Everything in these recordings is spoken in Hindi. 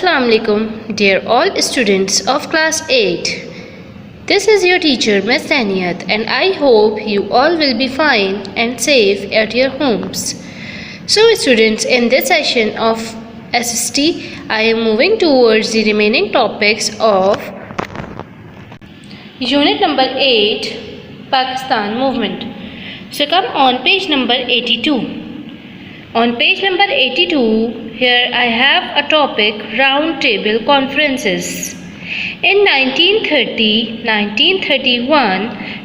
Assalamu alaikum, dear all students of class 8. This is your teacher Ms. Taniyat, and I hope you all will be fine and safe at your homes. So students, in this session of SST, I am moving towards the remaining topics of unit number 8, Pakistan movement. So come on page number 82. On page number 82, here I have a topic, round table conferences. In 1930, 1931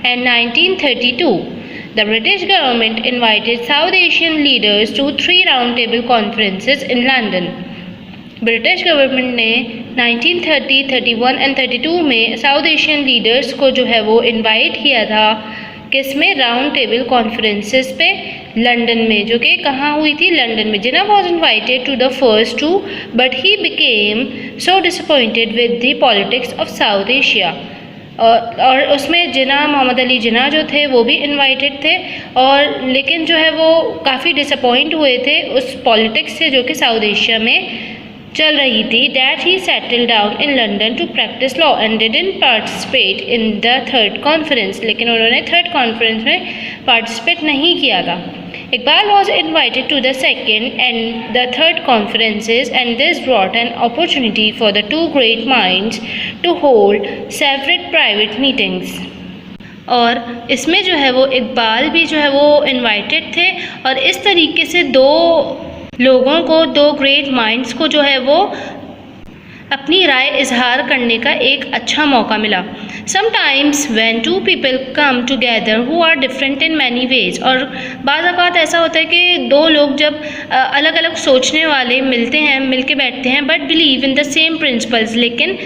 and 1932, the British government invited South Asian leaders to 3 round table conferences in London. British government ने 1930, 31 एंड 32 में साउथ एशियन लीडर्स को जो है वो इनवाइट किया था, किसमें? राउंड टेबल कॉन्फ्रेंसेस पे लंदन में, जो कि कहाँ हुई थी? लंदन में. Jinnah was invited to the first 2 but he became so disappointed with the politics of South Asia. और उसमें जिन्ना, मोहम्मद अली जिन्ना जो थे वो भी इनवाइटेड थे, और लेकिन जो है वो काफ़ी डिसअपॉइंट हुए थे उस पॉलिटिक्स से जो कि साउथ एशिया में चल रही थी. That he settle down in London to practise law and didn't participate in the third conference. लेकिन उन्होंने थर्ड कॉन्फ्रेंस में पार्टिसिपेट नहीं किया था. Iqbal was invited to the second and the third conferences and this brought an opportunity for the 2 great minds to hold separate private meetings. और इसमें जो है वो इकबाल भी जो है वो इन्वाइटेड थे, और इस तरीके से 2 लोगों को, 2 ग्रेट माइंड्स को जो है वो अपनी राय इजहार करने का एक अच्छा मौका मिला. Sometimes when 2 people come together who are different in many ways. और बाज़ औक़ात ऐसा होता है कि 2 लोग जब अलग अलग सोचने वाले मिलते हैं, मिल के बैठते हैं, but believe in the same principles. लेकिन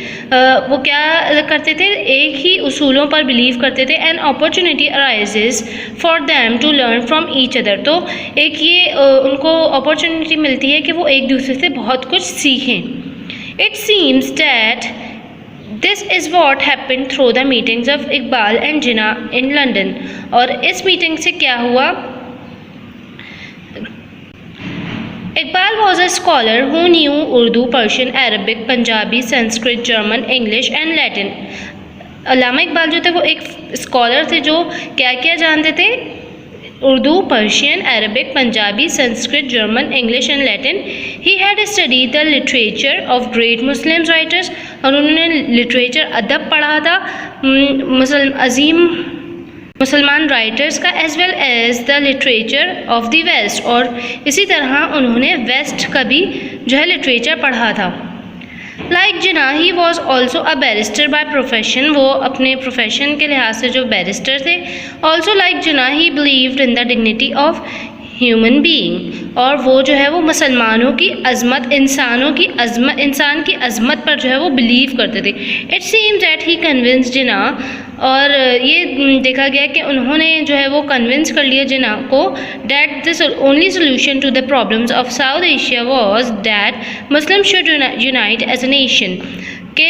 वो क्या करते थे? एक ही उसूलों पर बिलीव करते थे. An opportunity arises for them to learn from each other. तो एक ये उनको अपॉर्चुनिटी मिलती है कि वो एक दूसरे से बहुत कुछ सीखें. It seems that this is what happened through the meetings of Iqbal and Jinnah in London. और इस मीटिंग से क्या हुआ? Iqbal was a scholar who knew Urdu, Persian, Arabic, Punjabi, Sanskrit, German, English and Latin. अल्लामा इकबाल जो थे वो एक स्कॉलर थे जो क्या क्या जानते थे? Urdu, Persian, Arabic, Punjabi, Sanskrit, German, English and Latin. He had studied the literature of great Muslim writers. और उन्होंने लिटरेचर, अदब पढ़ा था अजीम मुसलमान राइटर्स का, as well as the literature of the West. और इसी तरह उन्होंने वेस्ट का भी जो है लिटरेचर पढ़ा था. Like Jinnah he was also a barrister by profession. वो अपने प्रोफेशन के लिहाज से जो बैरिस्टर थे. Also like Jinnah he believed in the dignity of human being. और वो जो है वो मुसलमानों की अज़मत, इंसान की अज़मत पर जो है वो बिलीव करते थे. It seems that he convince Jinnah. और ये देखा गया कि उन्होंने जो है वो कन्विंस कर लिया जिन्ना को that the only solution to the problems of South Asia was that Muslim should unite as a nation. के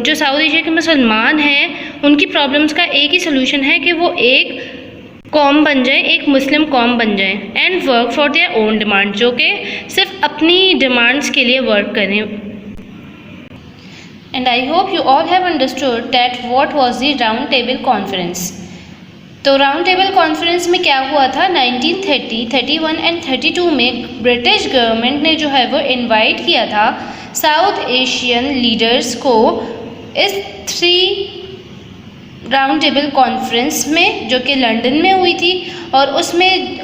जो साउथ एशिया के मुसलमान हैं उनकी प्रॉब्लम्स का एक ही सोल्यूशन है कि वो एक कौम बन जाए, एक मुस्लिम कौम बन जाए. And work for their own demand, जो कि सिर्फ अपनी डिमांड्स के लिए वर्क करें. And I hope you all have understood that what was the round table conference. तो राउंड टेबल कॉन्फ्रेंस में क्या हुआ था? 1930, 31 एंड 32 में ब्रिटिश गवर्नमेंट ने जो है वो इनवाइट किया था साउथ एशियन लीडर्स को इस 3 राउंड टेबल कॉन्फ्रेंस में, जो कि लंदन में हुई थी. और उसमें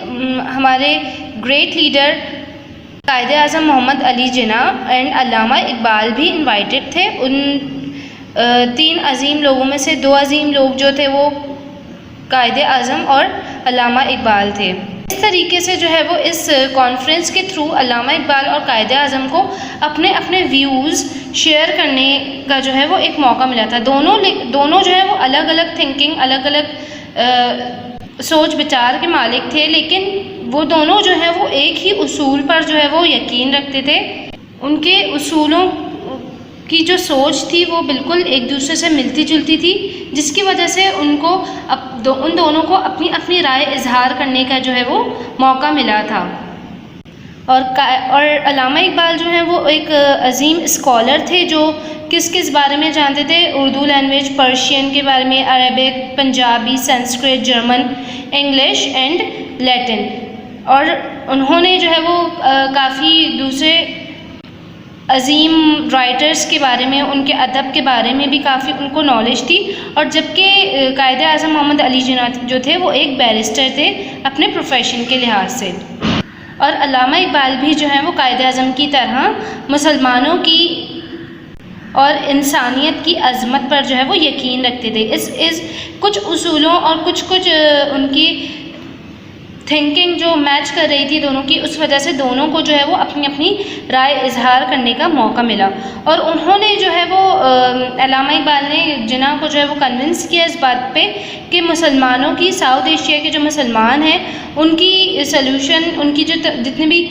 हमारे ग्रेट लीडर कायदे आज़म मोहम्मद अली जिन्ना एंड अल्लामा इकबाल भी इनवाइटेड थे. उन 3 अजीम लोगों में से 2 अजीम लोग जो थे वो कायदे आज़म और अल्लामा इकबाल थे. इस तरीके से जो है वो इस कॉन्फ्रेंस के थ्रू अल्लामा इकबाल और कायदे आज़म को अपने अपने व्यूज़ शेयर करने का जो है वो एक मौका मिला था. दोनों जो है वो अलग अलग थिंकिंग, अलग अलग सोच विचार के मालिक थे, लेकिन वो दोनों जो है वो एक ही उसूल पर जो है वो यकीन रखते थे. उनके उसूलों की जो सोच थी वो बिल्कुल एक दूसरे से मिलती जुलती थी, जिसकी वजह से उनको उन दोनों को अपनी अपनी राय इजहार करने का जो है वो मौका मिला था. और अल्लामा इकबाल जो हैं वो एक अजीम स्कॉलर थे जो किस किस बारे में जानते थे, उर्दू लैंग्वेज, पर्शियन के बारे में, Arabic, Punjabi, Sanskrit, German, English and Latin. और उन्होंने जो है वो काफ़ी दूसरे अजीम राइटर्स के बारे में, उनके अदब के बारे में भी काफ़ी उनको नॉलेज थी। और जबकि कायदे आज़म मोहम्मद अली जिन्ना जो थे वो एक बैरिस्टर थे अपने प्रोफेशन के लिहाज से। और अल्लामा इकबाल भी जो है वो कायदे आज़म की तरह मुसलमानों की और इंसानियत की अज़मत पर जो है वो यकीन रखते थे। इस कुछ उसूलों और कुछ उनकी थिंकिंग जो मैच कर रही थी दोनों की, उस वजह से दोनों को जो है वो अपनी अपनी राय इजहार करने का मौका मिला। और उन्होंने जो है वो अल्लामा इकबाल ने जिन्ना को जो है वो कन्विंस किया इस बात पे कि मुसलमानों की, साउथ एशिया के जो मुसलमान हैं उनकी सल्यूशन, उनकी जो जितनी भी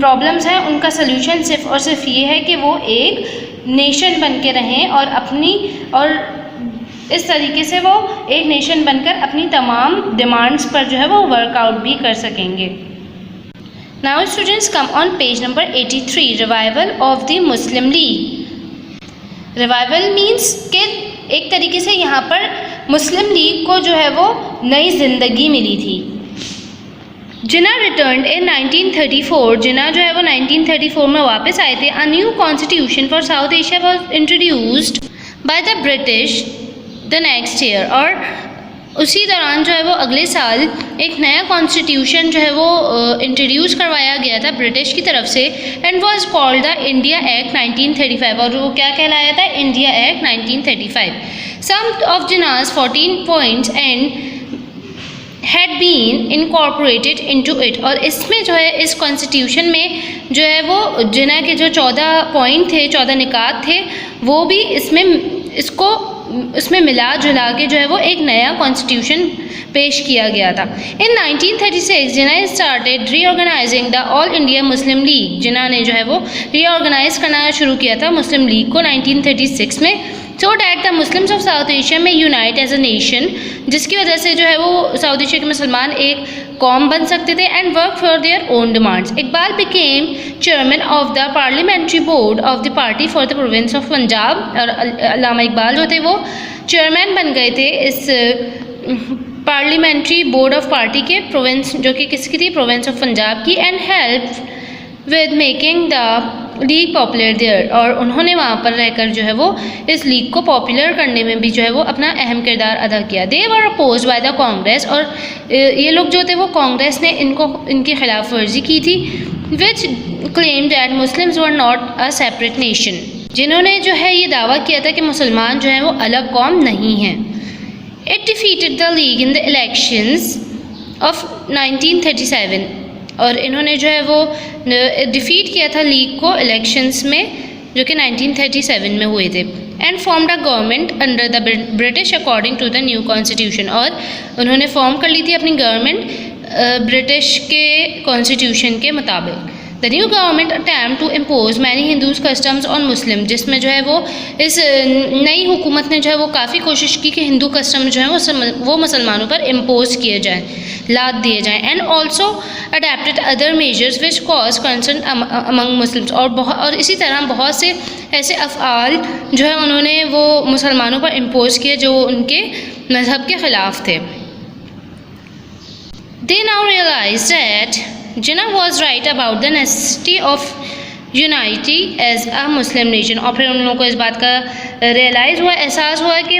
प्रॉब्लम्स हैं उनका सल्यूशन सिर्फ़ और सिर्फ ये है कि वो एक नेशन बन के रहें और इस तरीके से वो एक नेशन बनकर अपनी तमाम डिमांड्स पर जो है वो वर्कआउट भी कर सकेंगे। Now students come on page number 83, revival of the Muslim league. Revival means कि एक तरीके से यहाँ पर मुस्लिम लीग को जो है वो नई ज़िंदगी मिली थी। जिन्ना रिटर्न इन 1934, जिन्ना जो है वो 1934 में वापस आए थे। A new constitution for south Asia was introduced by the British the next year. और उसी दौरान जो है वो अगले साल एक नया कॉन्स्टिट्यूशन जो है वो इंट्रोड्यूस करवाया गया था ब्रिटिश की तरफ से, and was called the India act 1935। और वो क्या कहलाया था? India act 1935। Some of Jinnah's 14 points and had been incorporated into it. और इसमें जो है इस कॉन्स्टिट्यूशन में जो है वो जिन्ना के जो 14 पॉइंट थे, 14 निकात थे, वो भी उसमें मिला जुला के जो है वो एक नया कॉन्स्टिट्यूशन पेश किया गया था। In 1936 Jinnah started reorganising the all India Muslim League. Jinnah ने जो है वो रीऑर्गेनाइज करना शुरू किया था मुस्लिम लीग को 1936 में, so that the Muslims of South Asia में यूनाइट एज अ नेशन, जिसकी वजह से जो है वो साउथ एशिया के मुसलमान एक कौम बन सकते थे and work for their own demands. Iqbal became chairman of the parliamentary board of the party for the province of Punjab. और अल्लामा इकबाल जो थे वो चेयरमैन बन गए थे इस पार्लियामेंट्री बोर्ड ऑफ पार्टी के, प्रोविंस जो कि किसकी थी? प्रोविंस ऑफ पंजाब की। And help with making the League popular there. और उन्होंने वहाँ पर रहकर जो है वो इस लीग को पॉपुलर करने में भी जो है वो अपना अहम किरदार अदा किया। दे वर अपोज्ड बाय द कांग्रेस। और ये लोग जो थे वो कांग्रेस ने इनकी खिलाफ वर्जी की थी, which claim that Muslims were not a separate nation. जिन्होंने जो है ये दावा किया था कि मुसलमान जो है वो अलग कौम नहीं हैं। It defeated the league in the elections of 1937। और इन्होंने जो है वो डिफ़ीट किया था लीग को इलेक्शंस में जो कि 1937 में हुए थे। And formed a government under the British according to the new constitution. और उन्होंने फॉर्म कर ली थी अपनी गवर्नमेंट ब्रिटिश के कॉन्स्टिट्यूशन के मुताबिक। The new government attempt to impose many Hindus customs on Muslim, जिसमें जो है वो इस नई हुकूमत ने जो है वो काफ़ी कोशिश की कि हिंदू कस्टम जो है वो मुसलमानों पर इम्पोज किए जाएँ, लाद दिए जाएँ। And also adapted other measures which cause concern among Muslims. और इसी तरह बहुत से ऐसे अफ़आल जो है उन्होंने वो मुसलमानों पर इम्पोज किए जो उनके मज़हब के ख़िलाफ़ थे। They now realized that Jinnah was right about the necessity of unity as a Muslim nation। और फिर उन लोगों को इस बात का रियलाइज़ हुआ, एहसास हुआ कि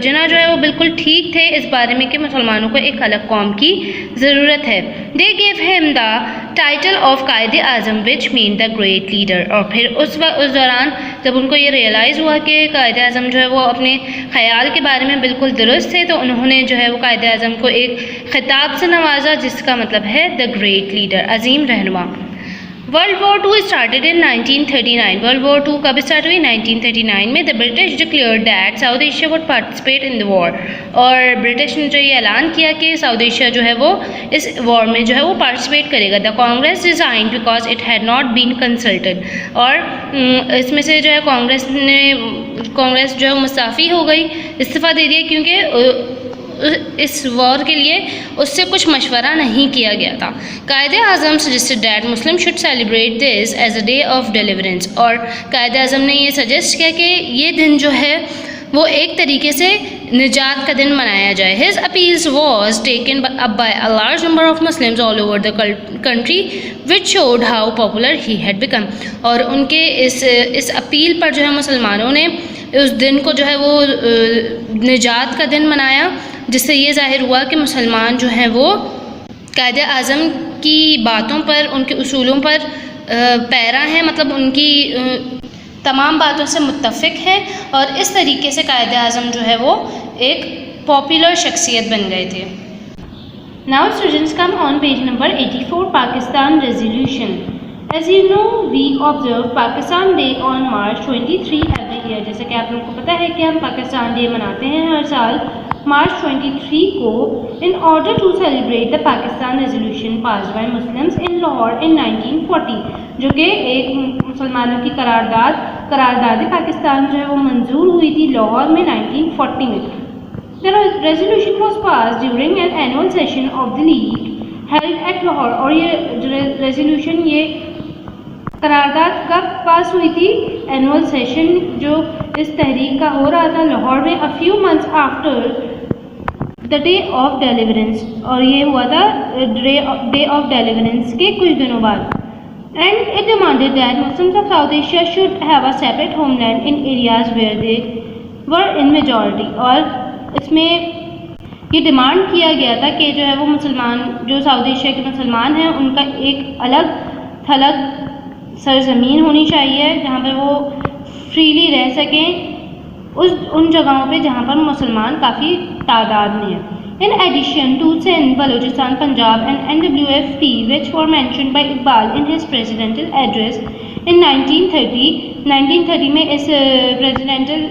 जिन्ना जो है वो बिल्कुल ठीक थे इस बारे में कि मुसलमानों को एक अलग कौम की ज़रूरत है। They gave him the title of कायदे आज़म which mean the great leader। और फिर उस दौरान जब उनको ये रियलाइज़ हुआ कि कायदे आज़म जो है वो अपने ख़याल के बारे में बिल्कुल दुरुस्त थे, तो उन्होंने जो है वो कायदे आज़म को एक ख़िताब से नवाजा जिसका मतलब है द ग्रेट लीडर, अजीम रहनुमा। World War two started in 1939। World War two कब स्टार्ट हुई? 1939 में। The British declared that South Asia would participate in the war. और ब्रिटिश ने जो ये ऐलान किया कि साउथ एशिया जो है वो इस वॉर में जो है वो पार्टिसिपेट करेगा। The Congress resigned because it had not been consulted. और इसमें से जो है कांग्रेस जो है मुस्ताफ़ी हो गई, इस्तीफ़ा दे दिया, क्योंकि इस वॉर के लिए उससे कुछ मशवरा नहीं किया गया था। Quaid e Azam suggested that Muslim should celebrate this as a day of deliverance, और कायदे आज़म ने ये सजेस्ट किया कि ये दिन जो है वो एक तरीके से निजात का दिन मनाया जाए। His appeals was taken up by a large number of Muslims all over the country which showed how popular he had become. और उनके इस अपील पर जो है मुसलमानों ने उस दिन को जो है वो निजात का दिन मनाया, जिससे ये ज़ाहिर हुआ कि मुसलमान जो हैं वो कायदे आज़म की बातों पर, उनके उसूलों पर पैरा हैं, मतलब उनकी तमाम बातों से मुत्तफ़िक है, और इस तरीके से कायदे आज़म जो है वो एक पॉपुलर शख्सियत बन गए थे। Now students come on page number 84, Pakistan resolution. As you know we observe Pakistan Day on March 23 every year. जैसे कि आप लोगों को पता है कि हम पाकिस्तान डे मनाते हैं हर साल मार्च 23 को, in order to celebrate the Pakistan resolution passed by Muslims in Lahore in 1940, जो कि एक मुसलमानों की करारदाद पाकिस्तान जो है वो मंजूर हुई थी लाहौर में 1940 में। The resolution was passed during an annual session of the league held at Lahore, और ये रेजोल्यूशन, ये करारदाद कब पास हुई थी? एनुअल सेशन जो इस तहरीक का हो रहा था लाहौर में, a few months after the day of deliverance, और ये हुआ था डे ऑफ डेलिवरेंस के कुछ दिनों बाद। And it demanded that Muslims of South Asia should have a separate homeland in areas where they were in majority, और इसमें ये डिमांड किया गया था कि जो है वो मुसलमान, जो साउथ एशिया के मुसलमान हैं, उनका एक अलग थलग सरजमीन होनी चाहिए जहाँ पर वो फ्रीली रह सकें, उन जगहों पे जहाँ पर मुसलमान काफ़ी तादाद में हैं। In addition to Sindh, Balochistan, Punjab and NWFT, which were mentioned by Iqbal in his presidential address in 1930, 1930 में इस प्रेसिडेंटल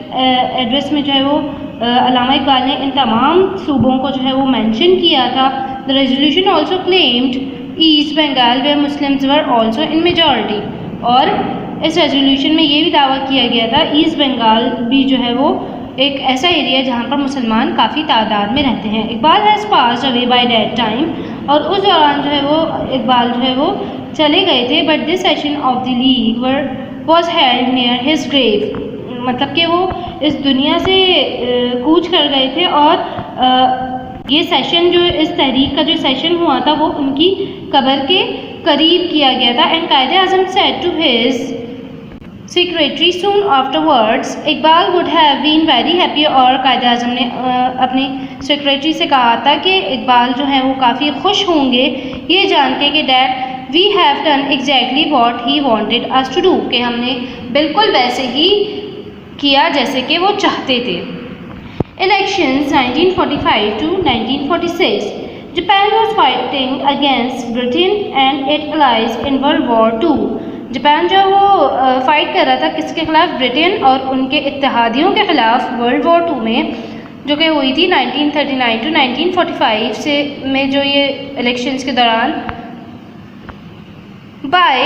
एड्रेस में जो है वो अल्लामा इकबाल ने इन तमाम सूबों को जो है वो मेंशन किया था। The resolution also claimed East Bengal where Muslims were also in majority, और इस रेजोल्यूशन में ये भी दावा किया गया था ईस्ट बंगाल भी जो है वो एक ऐसा एरिया जहाँ पर मुसलमान काफ़ी तादाद में रहते हैं। Iqbal has passed away by that time, और उस दौरान जो है वो इकबाल जो है वो चले गए थे। But this session of the League was held near his grave, मतलब कि वो इस दुनिया से कूच कर गए थे, और ये सेशन जो इस तहरीक का जो सेशन हुआ था वो उनकी कब्र के करीब किया गया था। And Quaid e Azam said to his secretary soon afterwards Iqbal would have been very happy, और कायदे आज़म ने अपने सेक्रेटरी से कहा था कि इकबाल जो है वो काफ़ी खुश होंगे ये जान के कि that we have done exactly what he wanted us to do, कि हमने बिल्कुल वैसे ही किया जैसे कि वो चाहते थे। Elections 1945 to 1946, Japan was fighting against Britain and its allies in World War II. Japan जो वो फाइट कर रहा था किसके खिलाफ? ब्रिटेन और उनके इत्तेहादियों के खिलाफ वर्ल्ड वॉर 2 में, जो कि हुई थी 1939 to 1945 से में, जो ये इलेक्शंस के दौरान। By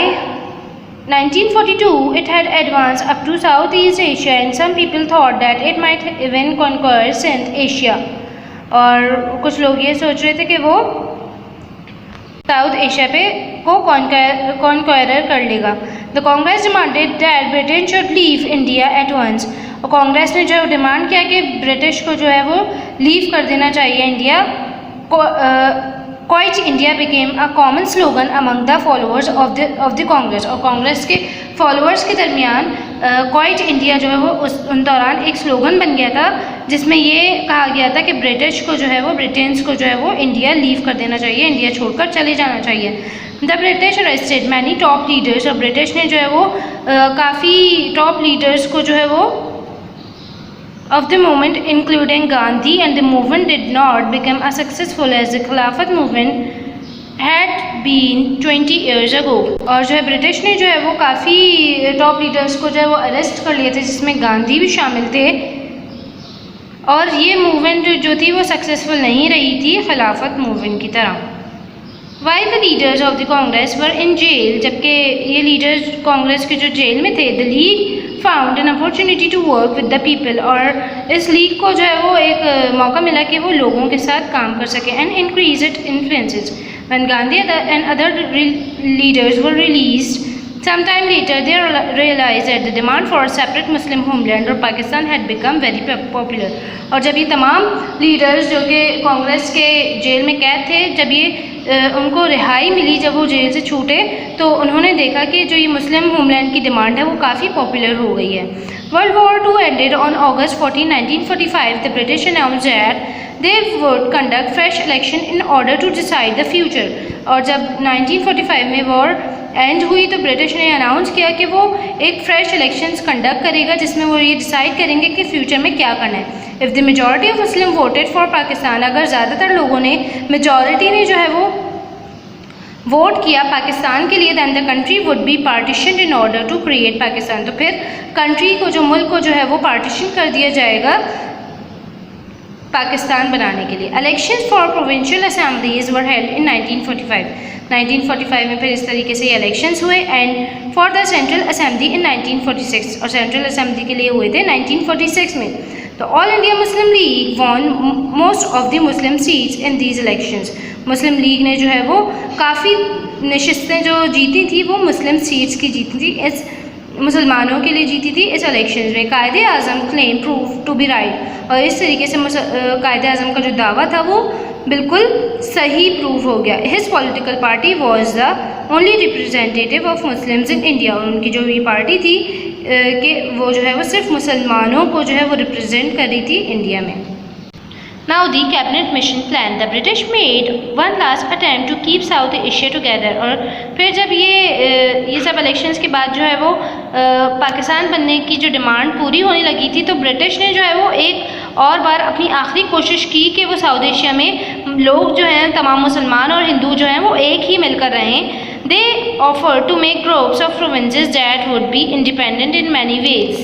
1942 it had advanced up to Southeast Asia and some people thought that it might even conquer Central Asia, और कुछ लोग ये सोच रहे थे कि वो साउथ एशिया पे को कॉन्क्वायरर कर लेगा। The Congress demanded that Britain should leave India at once, और कांग्रेस ने जो डिमांड किया कि ब्रिटिश को जो है वो लीव कर देना चाहिए India. Quite India became a common slogan among the followers of the Congress, और कांग्रेस के फॉलोअर्स के दरमियान क्वाइट इंडिया जो है वो उन दौरान एक स्लोगन बन गया था जिसमें ये कहा गया था कि ब्रिटिश को जो है वो, ब्रिटेन्स को जो है वो इंडिया लीव कर देना चाहिए, इंडिया छोड़कर चले जाना चाहिए। The British arrested many top leaders, और ब्रिटिश ने जो है वो काफ़ी टॉप लीडर्स को जो है वो of the movement including Gandhi, and the movement did not become as successful as the Khilafat movement had been 20 years ago। और जो है ब्रिटिश ने जो है वो काफ़ी टॉप लीडर्स को जो है वो अरेस्ट कर लिए थे, जिसमें गांधी भी शामिल थे, और ये मूवमेंट जो थी वो सक्सेसफुल नहीं रही थी खिलाफत मूवमेंट की तरह। While the leaders of the Congress were in jail, जबकि ये लीडर्स कांग्रेस के जो जेल में थे, the League found an opportunity to work with the people, और इस लीग को जो है वो एक मौका मिला कि वो लोगों के साथ काम कर सके, and increase its influences. When Gandhi and other leaders were released, sometime later they realized that the demand for a separate Muslim homeland or Pakistan had become very popular. और जब ये तमाम लीडर्स जो कि कांग्रेस के जेल में कैद थे, जब ये उनको रिहाई मिली, जब वो जेल से छूटे, तो उन्होंने देखा कि जो ये मुस्लिम होमलैंड की डिमांड है वो काफ़ी पॉपुलर हो गई है. World War II ended on August 14, 1945. The British announced that they would conduct fresh election in order to decide the future. और जब 1945 में वॉर एंड हुई तो ब्रिटिश ने अनाउंस किया कि वो एक फ्रेश इलेक्शंस कंडक्ट करेगा जिसमें वो ये डिसाइड करेंगे कि फ्यूचर में क्या करना है. If the majority of Muslim voted for Pakistan, अगर ज़्यादातर लोगों ने, मेजॉरिटी ने जो है वो वोट किया पाकिस्तान के लिए, then the country would be partitioned in order to create Pakistan. तो फिर कंट्री को, जो मुल्क को जो है वो पार्टीशन कर दिया जाएगा पाकिस्तान बनाने के लिए. Elections for provincial assemblies were held in 1945. 1945 में फिर इस तरीके से इलेक्शंस हुए. And for the central assembly in 1946, और सेंट्रल असेंबली के लिए हुए थे 1946 में. तो All India Muslim League won most of the Muslim seats in these elections. Muslim League ने जो है वो काफ़ी नशिस्तें जो जीती थी वो मुस्लिम सीट्स की जीती थी, इस मुसलमानों के लिए जीती थी इस इलेक्शन में. Quaid e Azam claim prove to be right, और इस तरीके से कायदे आज़म का जो दावा था वो बिल्कुल सही प्रूव हो गया. His political party was the only representative of Muslims in India. और उनकी जो ये पार्टी थी कि वो जो है वो सिर्फ मुसलमानों को जो है वो रिप्रेजेंट कर रही थी इंडिया में. Now the cabinet mission plan. The British made one last attempt to keep South Asia together. और फिर जब ये सब इलेक्शंस के बाद जो है वो पाकिस्तान बनने की जो डिमांड पूरी होने लगी थी, तो ब्रिटिश ने जो है वो एक और बार अपनी आखिरी कोशिश की कि वो साउथ एशिया में लोग जो हैं, तमाम मुसलमान और हिंदू जो हैं वो एक ही मिलकर रहें. They offered to make groups of provinces that would be independent in many ways.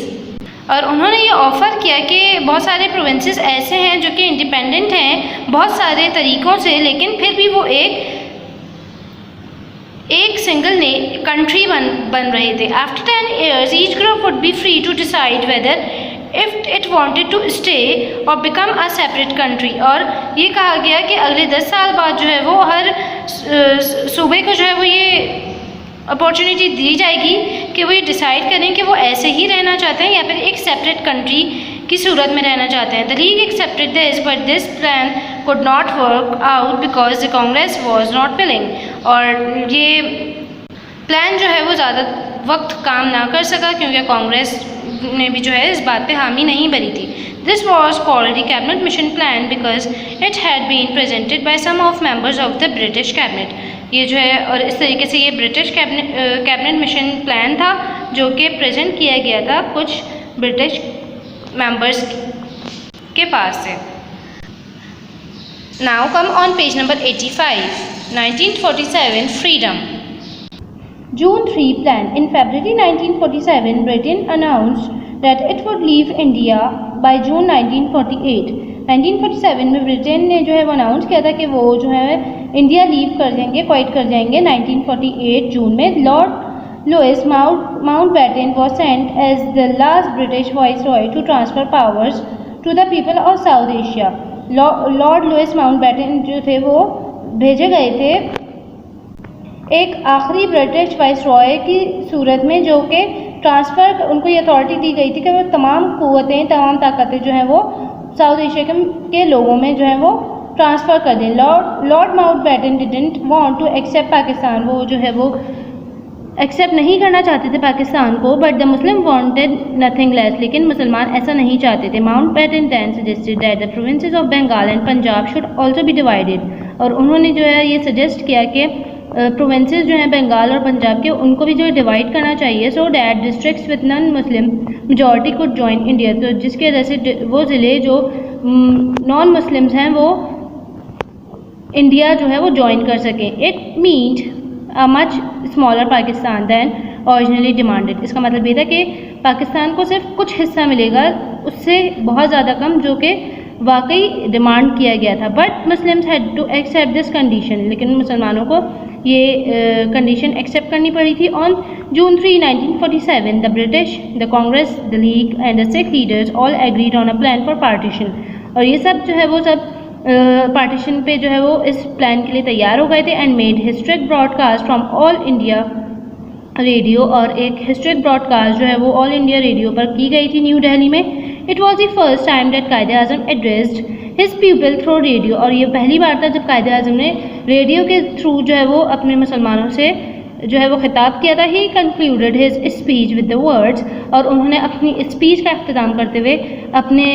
और उन्होंने ये ऑफ़र किया कि बहुत सारे प्रोविंसेस ऐसे हैं जो कि इंडिपेंडेंट हैं बहुत सारे तरीक़ों से, लेकिन फिर भी वो एक सिंगल कंट्री बन रहे थे. After 10 years each group would be free to decide whether if it wanted to stay और बिकम अ सेपरेट कंट्री. और ये कहा गया कि अगले 10 साल बाद जो है वो हर सूबे को जो है वो ये अपॉर्चुनिटी दी जाएगी कि वो ये डिसाइड करें कि वो ऐसे ही रहना चाहते हैं या फिर एक सेपरेट कंट्री की सूरत में रहना चाहते हैं. The league accepted this, but this plan could not work out because the Congress was not willing. और ये प्लान जो है वो ज़्यादा वक्त काम ना कर सका क्योंकि कांग्रेस ने भी जो है इस बात पे हामी नहीं भरी थी. This was called the cabinet mission plan because it had been presented by some of members of the British cabinet. ये जो है, और इस तरीके से ये ब्रिटिश कैबिनेट मिशन प्लान था जो कि प्रेजेंट किया गया था कुछ ब्रिटिश मेंबर्स के पास से. Now come on page number 85. 1947 freedom. June 3 plan. In February 1947, Britain announced that it would leave India by June 1948. 1947 में ब्रिटेन ने जो है वो अनाउंस किया था कि वो जो है इंडिया लीव कर देंगे, क्वाइट कर जाएंगे 1948 जून में. Lord Louis Mountbatten was sent as the last British viceroy to transfer powers to the people of South Asia. Lord Louis Mountbatten जो थे वो भेजे गए थे एक आखिरी ब्रिटिश वाइसरॉय की सूरत में, जो कि ट्रांसफ़र, उनको ये अथॉरिटी दी गई थी कि वो तमाम क़ुव्वतें, तमाम ताकतें जो हैं वो साउथ एशिया के लोगों में जो है वो ट्रांसफ़र कर दें. Lord Mountbatten didn't want to accept Pakistan. वो जो है वो एक्सेप्ट नहीं करना चाहते थे पाकिस्तान को, but the Muslim wanted nothing less. लेकिन मुसलमान ऐसा नहीं चाहते थे. Mountbatten then suggested that the provinces of Bengal and Punjab should also be divided. और उन्होंने जो है ये सजेस्ट किया कि प्रोविंसेस जो हैं बंगाल और पंजाब के, उनको भी जो है डिवाइड करना चाहिए, so that districts with non Muslim majority could join India. तो जिसके वजह से वो ज़िले जो नॉन मुस्लिम्स हैं वो इंडिया जो है वो ज्वाइन कर सकें. It means a much smaller Pakistan than originally demanded. इसका मतलब ये था कि पाकिस्तान को सिर्फ कुछ हिस्सा मिलेगा, उससे बहुत ज़्यादा कम जो कि वाकई डिमांड किया गया था। But Muslims had to accept this condition, लेकिन मुसलमानों को ये कंडीशन एक्सेप्ट करनी पड़ी थी। On June 3, 1947 the British, the Congress, the League and the Sikh leaders all agreed on a plan for partition. और ये सब जो है वो सब पार्टीशन पे जो है वो इस प्लान के लिए तैयार हो गए थे। And made historic broadcast from all India radio, और एक हिस्ट्रिक ब्रॉडकास्ट जो है वो ऑल इंडिया रेडियो पर की गई थी न्यू दिल्ली में। It was the first time that Quaid e Azam addressed his people through radio, और ये पहली बार था जब कायदे आज़म ने रेडियो के थ्रू जो है वो अपने मुसलमानों से जो है वो खिताब किया था। He concluded his speech with the words, और उन्होंने अपनी स्पीच का अख्तिताम करते हुए अपने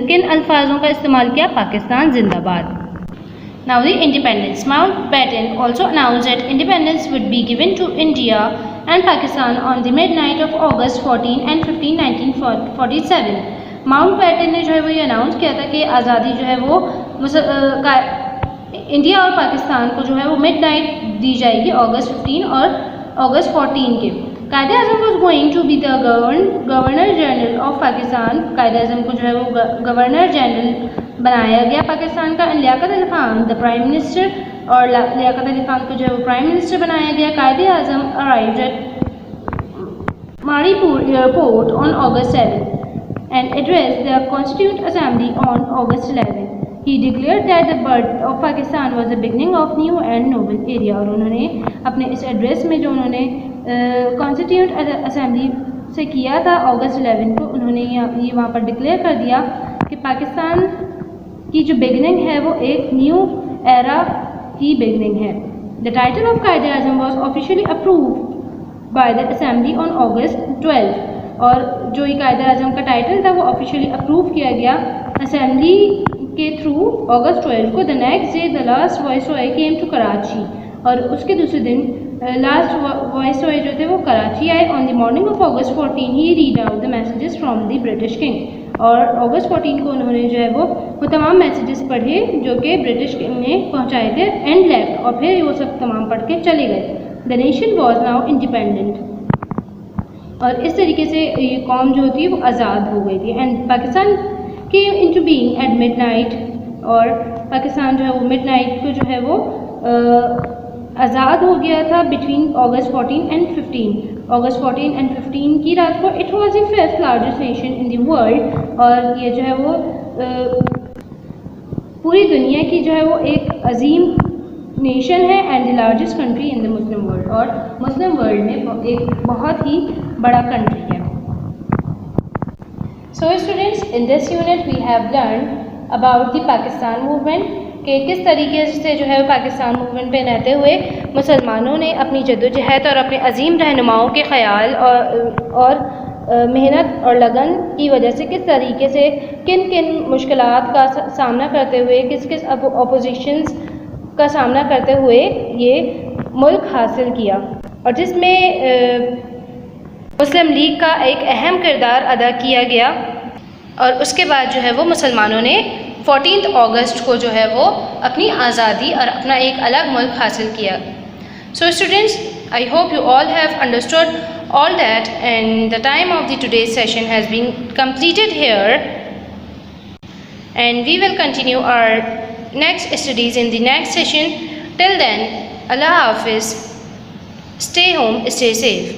किन अल्फाजों का इस्तेमाल किया? पाकिस्तान जिंदाबाद। Now the independence. Mountbatten also announced that independence would be given to India and Pakistan on the midnight of August 14 and 15, 1947. Mountbatten ने जो है वो ये अनाउंस किया था कि आज़ादी जो है वो इंडिया और पाकिस्तान को जो है वो मिडनाइट दी जाएगी अगस्त 15 और अगस्त 14 के। Quaid e Azam was going to be the governor general of Pakistan. Quaid e Azam को जो है वो गवर्नर जनरल बनाया गया पाकिस्तान का। And Liaquat Ali Khan the prime minister, और लियाकत अली खान को जो है वो प्राइम मिनिस्टर बनाया गया। Quaid e Azam arrived at Mauripur airport on August 7 and addressed the Constituent Assembly on August 11. He declared that the birth of Pakistan was the beginning of new and noble era. और उन्होंने अपने इस एड्रेस में जो उन्होंने कॉन्स्टिट्यूंट असेंबली से किया था अगस्त 11 को, उन्होंने ये वहाँ पर डिक्लेयर कर दिया कि पाकिस्तान की जो बिगनिंग है वो एक न्यू एरा की बिगनिंग है। The title of Quaid e Azam was officially approved by the assembly on August 12, और जो ये कायदे आज़म का टाइटल था वो ऑफिशियली अप्रूव किया गया असेंबली के थ्रू अगस्त 12 को। The next day the last viceroy came to Karachi, और उसके दूसरे दिन लास्ट वाइसरॉय जो थे वो कराची आए। On the morning of August 14 he read out the messages from the British king, और अगस्त 14 को उन्होंने जो है वो तमाम मैसेजेस पढ़े जो कि ब्रिटिश किंग ने पहुँचाए थे। एंड लेफ्ट, और फिर वो सब तमाम पढ़ के चले गए। The nation was now independent, और इस तरीके से ये कौम जो थी वो आज़ाद हो गई थी। And Pakistan came into being at midnight, और पाकिस्तान जो है वो मिडनाइट को जो है वो आज़ाद हो गया था between August 14 and 15। August 14 and 15 की रात को। It was the fifth largest nation in the world, और ये जो है वो पूरी दुनिया की जो है वो एक अजीम नेशन है and the largest country in the Muslim world, और मुस्लिम वर्ल्ड में एक बहुत ही बड़ा कंट्री है। So students, in this unit we have learn about the Pakistan movement, कि किस तरीके से जो है पाकिस्तान मूवमेंट पे रहते हुए मुसलमानों ने अपनी जद्दोजहद और अपने अजीम रहनुमाओं के ख्याल और मेहनत और लगन की वजह से किस तरीके से किन किन मुश्किलात का सामना करते हुए, किस किस अपोजिशंस का सामना करते हुए ये मुल्क हासिल किया, और जिसमें मुस्लिम लीग का एक अहम किरदार अदा किया गया। और उसके बाद जो है वो मुसलमानों ने 14 अगस्त को जो है वो अपनी आज़ादी और अपना एक अलग मुल्क हासिल किया। So students, I hope you all have understood all that, and the time of the today's session has been completed here, and we will continue our next studies in the next session. Till then, Allah Hafiz, stay home, stay safe.